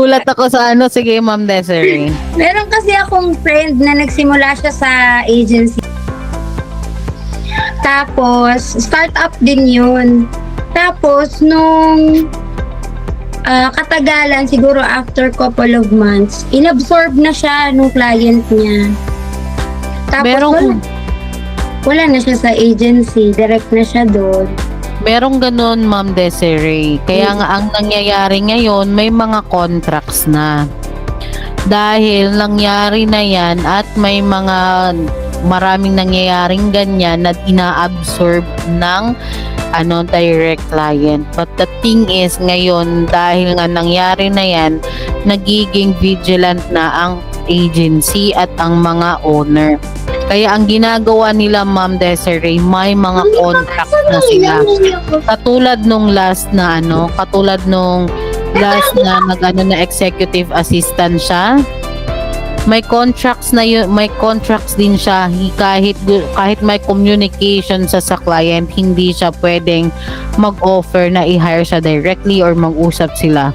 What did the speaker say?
Ulat ako sa ano. Sige, Ma'am Desiree. Meron kasi akong friend na nagsimula siya sa agency. Tapos, startup din yun. Tapos, nung katagalan, siguro after couple of months, inabsorb na siya nung client niya. Tapos, wala na siya sa agency. Direct na siya doon. Merong ganun, Ma'am Desiree. Kaya nga ang nangyayari ngayon, may mga contracts na. Dahil nangyari na yan at may mga maraming nangyayaring ganyan na inaabsorb ng direct client. But the thing is, ngayon, dahil nga nangyari na yan, nagiging vigilant na ang agency at ang mga owner. Kaya ang ginagawa nila, Ma'am Desiree, may mga contract na sila. Katulad nung last na na executive assistant siya. May contracts din siya. Kahit may communication sa client, hindi siya pwedeng mag-offer na i-hire siya directly or mag-usap sila.